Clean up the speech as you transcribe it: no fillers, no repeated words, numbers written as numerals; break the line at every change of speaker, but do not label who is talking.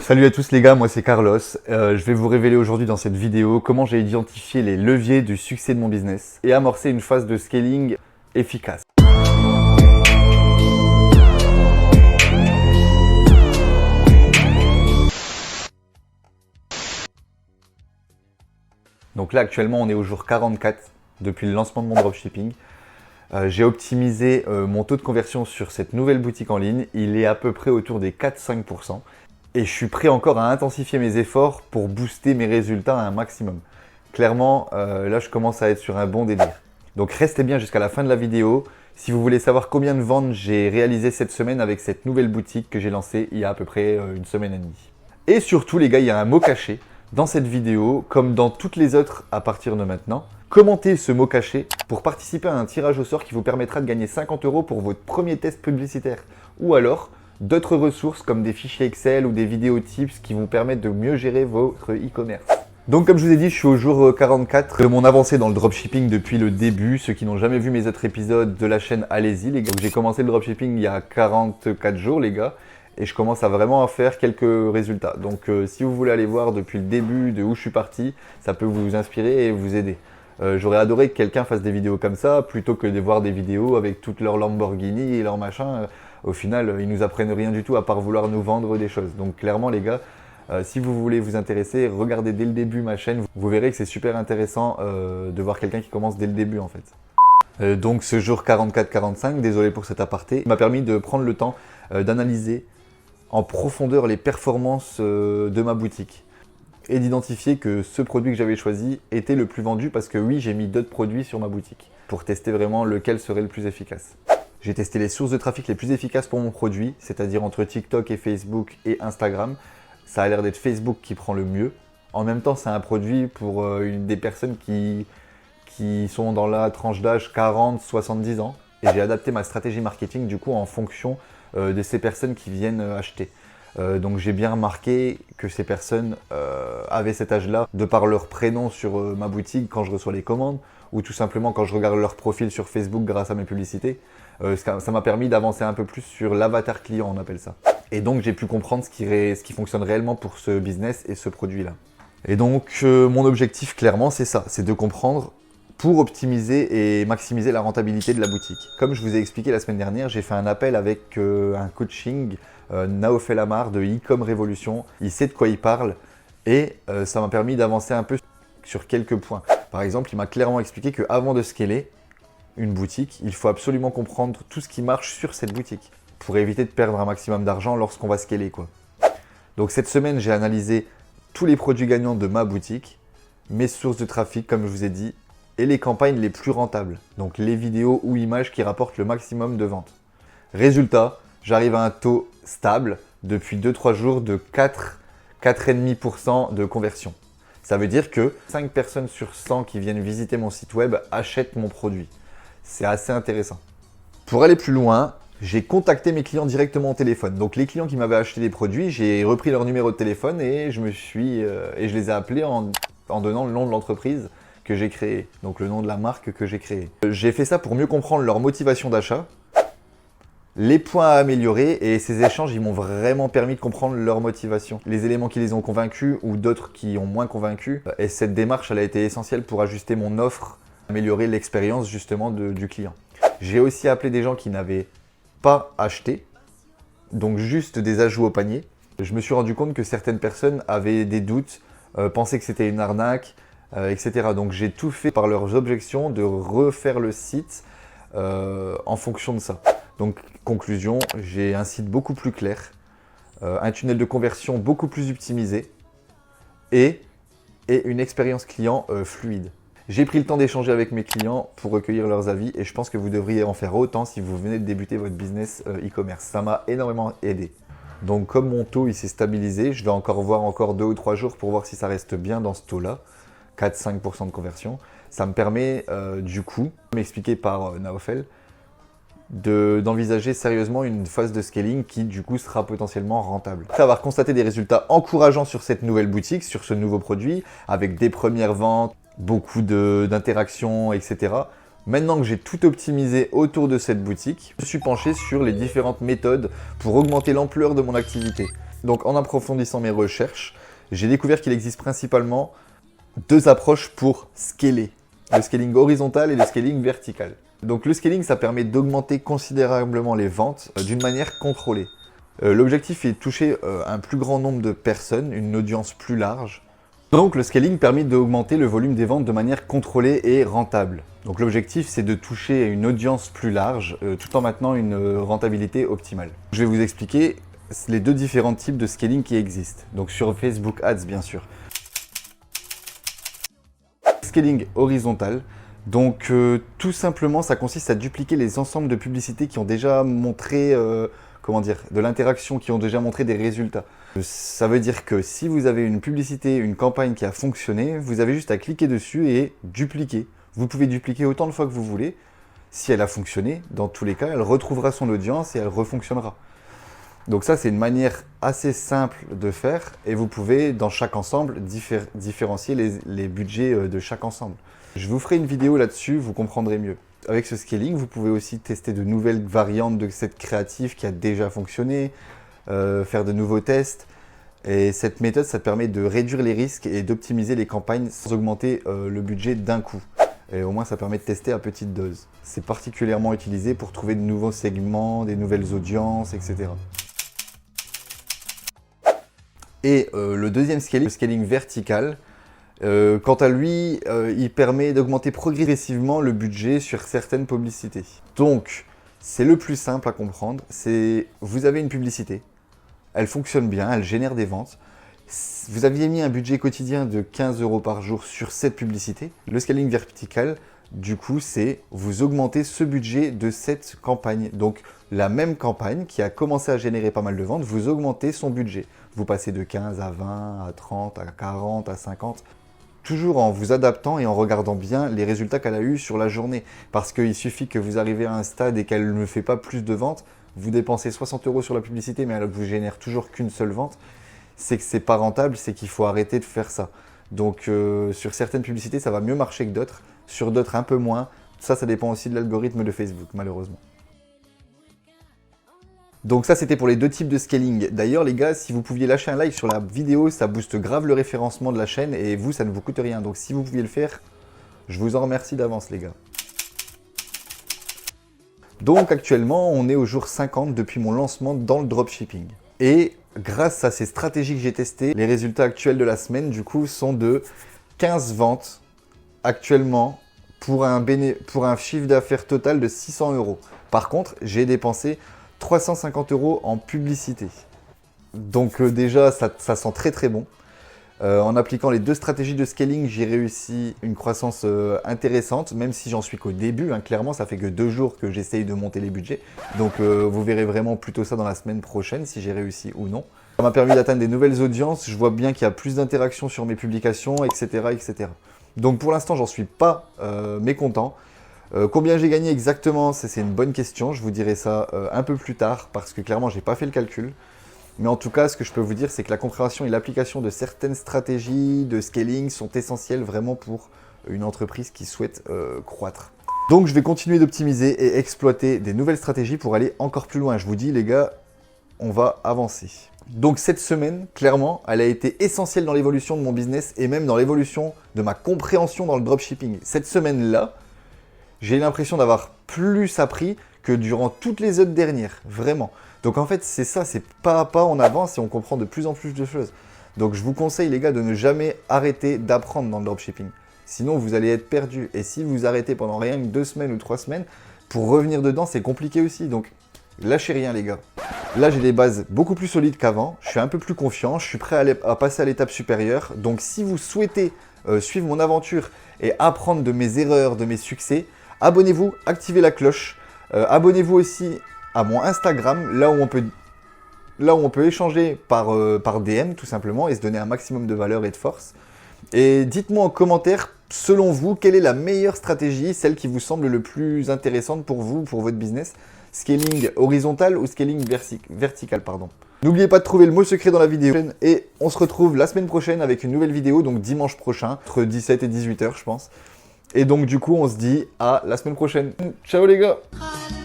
Salut à tous les gars, moi c'est Carlos. Je vais vous révéler aujourd'hui dans cette vidéo comment j'ai identifié les leviers du succès de mon business et amorcer une phase de scaling efficace. Donc là actuellement on est au jour 44 depuis le lancement de mon dropshipping. J'ai optimisé mon taux de conversion sur cette nouvelle boutique en ligne. Il est à peu près autour des 4-5%. Et je suis prêt encore à intensifier mes efforts pour booster mes résultats à un maximum. Clairement, là je commence à être sur un bon délire. Donc restez bien jusqu'à la fin de la vidéo. Si vous voulez savoir combien de ventes j'ai réalisé cette semaine avec cette nouvelle boutique que j'ai lancée il y a à peu près une semaine et demie. Et surtout les gars, il y a un mot caché dans cette vidéo, comme dans toutes les autres à partir de maintenant. Commentez ce mot caché pour participer à un tirage au sort qui vous permettra de gagner 50 € pour votre premier test publicitaire. Ou alors d'autres ressources comme des fichiers Excel ou des vidéos tips qui vous permettent de mieux gérer votre e-commerce. Donc comme je vous ai dit, je suis au jour 44 de mon avancée dans le dropshipping depuis le début. Ceux qui n'ont jamais vu mes autres épisodes de la chaîne, allez-y les gars. J'ai commencé le dropshipping il y a 44 jours les gars. Et je commence à vraiment faire quelques résultats. Donc si vous voulez aller voir depuis le début de où je suis parti, ça peut vous inspirer et vous aider. J'aurais adoré que quelqu'un fasse des vidéos comme ça, plutôt que de voir des vidéos avec toutes leurs Lamborghini et leurs machins. Au final, ils nous apprennent rien du tout à part vouloir nous vendre des choses. Donc clairement les gars, si vous voulez vous intéresser, regardez dès le début ma chaîne. Vous verrez que c'est super intéressant de voir quelqu'un qui commence dès le début en fait. Donc ce jour 44-45, désolé pour cet aparté, m'a permis de prendre le temps d'analyser en profondeur les performances de ma boutique et d'identifier que ce produit que j'avais choisi était le plus vendu parce que oui, j'ai mis d'autres produits sur ma boutique pour tester vraiment lequel serait le plus efficace. J'ai testé les sources de trafic les plus efficaces pour mon produit, c'est-à-dire entre TikTok et Facebook et Instagram. Ça a l'air d'être Facebook qui prend le mieux. En même temps, c'est un produit pour des personnes qui sont dans la tranche d'âge 40-70 ans. Et j'ai adapté ma stratégie marketing du coup en fonction de ces personnes qui viennent acheter. Donc j'ai bien remarqué que ces personnes avaient cet âge-là de par leur prénom sur ma boutique quand je reçois les commandes ou tout simplement quand je regarde leur profil sur Facebook grâce à mes publicités. Ça m'a permis d'avancer un peu plus sur l'avatar client, on appelle ça. Et donc j'ai pu comprendre ce qui fonctionne réellement pour ce business et ce produit-là. Et donc mon objectif clairement c'est ça, c'est de comprendre pour optimiser et maximiser la rentabilité de la boutique. Comme je vous ai expliqué la semaine dernière, j'ai fait un appel avec un coaching, Naofel Amar de E-Com Révolution. Il sait de quoi il parle et ça m'a permis d'avancer un peu sur quelques points. Par exemple, il m'a clairement expliqué qu'avant de scaler une boutique, il faut absolument comprendre tout ce qui marche sur cette boutique pour éviter de perdre un maximum d'argent lorsqu'on va scaler, quoi. Donc cette semaine, j'ai analysé tous les produits gagnants de ma boutique, mes sources de trafic, comme je vous ai dit, et les campagnes les plus rentables, donc les vidéos ou images qui rapportent le maximum de ventes. Résultat, j'arrive à un taux stable depuis 2-3 jours de 4,5% de conversion. Ça veut dire que 5 personnes sur 100 qui viennent visiter mon site web achètent mon produit. C'est assez intéressant. Pour aller plus loin, j'ai contacté mes clients directement au téléphone. Donc les clients qui m'avaient acheté des produits, j'ai repris leur numéro de téléphone et je les ai appelés en donnant le nom de l'entreprise que j'ai créé, donc le nom de la marque que j'ai créée. J'ai fait ça pour mieux comprendre leur motivation d'achat, les points à améliorer et ces échanges, ils m'ont vraiment permis de comprendre leur motivation, les éléments qui les ont convaincus ou d'autres qui ont moins convaincus. Et cette démarche, elle a été essentielle pour ajuster mon offre, améliorer l'expérience justement du client. J'ai aussi appelé des gens qui n'avaient pas acheté, donc juste des ajouts au panier. Je me suis rendu compte que certaines personnes avaient des doutes, pensaient que c'était une arnaque, etc. Donc j'ai tout fait par leurs objections de refaire le site en fonction de ça. Donc conclusion, j'ai un site beaucoup plus clair, un tunnel de conversion beaucoup plus optimisé et une expérience client fluide. J'ai pris le temps d'échanger avec mes clients pour recueillir leurs avis et je pense que vous devriez en faire autant si vous venez de débuter votre business e-commerce. Ça m'a énormément aidé. Donc comme mon taux il s'est stabilisé, je vais encore voir 2 ou 3 jours pour voir si ça reste bien dans ce taux-là. 4-5% de conversion. Ça me permet du coup, m'expliqué par Naofel, d'envisager sérieusement une phase de scaling qui du coup sera potentiellement rentable. Après avoir constaté des résultats encourageants sur cette nouvelle boutique, sur ce nouveau produit, avec des premières ventes, beaucoup d'interactions, etc. Maintenant que j'ai tout optimisé autour de cette boutique, je me suis penché sur les différentes méthodes pour augmenter l'ampleur de mon activité. Donc en approfondissant mes recherches, j'ai découvert qu'il existe principalement deux approches pour scaler. Le scaling horizontal et le scaling vertical. Donc le scaling, ça permet d'augmenter considérablement les ventes d'une manière contrôlée. L'objectif est de toucher un plus grand nombre de personnes, une audience plus large. Donc le scaling permet d'augmenter le volume des ventes de manière contrôlée et rentable. Donc l'objectif, c'est de toucher une audience plus large tout en maintenant une rentabilité optimale. Je vais vous expliquer les deux différents types de scaling qui existent. Donc sur Facebook Ads, bien sûr. Scaling horizontal. Donc tout simplement, ça consiste à dupliquer les ensembles de publicités qui ont déjà montré de l'interaction, qui ont déjà montré des résultats. Ça veut dire que si vous avez une publicité, une campagne qui a fonctionné, vous avez juste à cliquer dessus et dupliquer. Vous pouvez dupliquer autant de fois que vous voulez. Si elle a fonctionné, dans tous les cas, elle retrouvera son audience et elle refonctionnera. Donc ça, c'est une manière assez simple de faire et vous pouvez, dans chaque ensemble, différencier les budgets de chaque ensemble. Je vous ferai une vidéo là-dessus, vous comprendrez mieux. Avec ce scaling, vous pouvez aussi tester de nouvelles variantes de cette créative qui a déjà fonctionné, faire de nouveaux tests. Et cette méthode, ça permet de réduire les risques et d'optimiser les campagnes sans augmenter le budget d'un coup. Et au moins, ça permet de tester à petite dose. C'est particulièrement utilisé pour trouver de nouveaux segments, des nouvelles audiences, etc. Et le deuxième scaling, le scaling vertical, quant à lui, il permet d'augmenter progressivement le budget sur certaines publicités. Donc, c'est le plus simple à comprendre, c'est vous avez une publicité, elle fonctionne bien, elle génère des ventes. Vous aviez mis un budget quotidien de 15 € par jour sur cette publicité. Le scaling vertical, du coup, c'est vous augmentez ce budget de cette campagne. Donc, la même campagne qui a commencé à générer pas mal de ventes, vous augmentez son budget. Vous passez de 15 à 20, à 30, à 40, à 50. Toujours en vous adaptant et en regardant bien les résultats qu'elle a eu sur la journée. Parce qu'il suffit que vous arrivez à un stade et qu'elle ne fait pas plus de ventes, vous dépensez 60 € sur la publicité, mais elle vous génère toujours qu'une seule vente. C'est que c'est pas rentable, c'est qu'il faut arrêter de faire ça. Donc sur certaines publicités, ça va mieux marcher que d'autres. Sur d'autres, un peu moins. Ça dépend aussi de l'algorithme de Facebook, malheureusement. Donc ça, c'était pour les deux types de scaling. D'ailleurs, les gars, si vous pouviez lâcher un like sur la vidéo, ça booste grave le référencement de la chaîne et vous, ça ne vous coûte rien. Donc si vous pouviez le faire, je vous en remercie d'avance, les gars. Donc actuellement, on est au jour 50 depuis mon lancement dans le dropshipping. Et grâce à ces stratégies que j'ai testées, les résultats actuels de la semaine, du coup, sont de 15 ventes actuellement pour un chiffre d'affaires total de 600 €. Par contre, j'ai dépensé 350 € en publicité. Donc déjà, ça sent très très bon. En appliquant les deux stratégies de scaling, j'ai réussi une croissance intéressante, même si j'en suis qu'au début. Clairement, ça fait que 2 jours que j'essaye de monter les budgets. Donc vous verrez vraiment plutôt ça dans la semaine prochaine, si j'ai réussi ou non. Ça m'a permis d'atteindre des nouvelles audiences. Je vois bien qu'il y a plus d'interactions sur mes publications, etc., etc. Donc pour l'instant, j'en suis pas mécontent. Combien j'ai gagné exactement, c'est une bonne question. Je vous dirai ça un peu plus tard parce que clairement, j'ai pas fait le calcul. Mais en tout cas, ce que je peux vous dire, c'est que la compréhension et l'application de certaines stratégies de scaling sont essentielles vraiment pour une entreprise qui souhaite croître. Donc, je vais continuer d'optimiser et exploiter des nouvelles stratégies pour aller encore plus loin. Je vous dis, les gars, on va avancer. Donc, cette semaine, clairement, elle a été essentielle dans l'évolution de mon business et même dans l'évolution de ma compréhension dans le dropshipping. Cette semaine-là, j'ai l'impression d'avoir plus appris que durant toutes les autres dernières, vraiment. Donc en fait, c'est ça, c'est pas à pas, on avance et on comprend de plus en plus de choses. Donc je vous conseille les gars de ne jamais arrêter d'apprendre dans le dropshipping. Sinon, vous allez être perdu. Et si vous arrêtez pendant rien que 2 semaines ou 3 semaines, pour revenir dedans, c'est compliqué aussi. Donc lâchez rien les gars. Là, j'ai des bases beaucoup plus solides qu'avant. Je suis un peu plus confiant, je suis prêt à passer à l'étape supérieure. Donc si vous souhaitez suivre mon aventure et apprendre de mes erreurs, de mes succès, abonnez-vous, activez la cloche. Abonnez-vous aussi à mon Instagram, là où on peut échanger par DM tout simplement et se donner un maximum de valeur et de force. Et dites-moi en commentaire, selon vous, quelle est la meilleure stratégie, celle qui vous semble le plus intéressante pour vous, pour votre business. Scaling horizontal ou scaling vertical, pardon. N'oubliez pas de trouver le mot secret dans la vidéo et on se retrouve la semaine prochaine avec une nouvelle vidéo, donc dimanche prochain, entre 17 et 18 h je pense. Et donc du coup, on se dit à la semaine prochaine. Ciao les gars!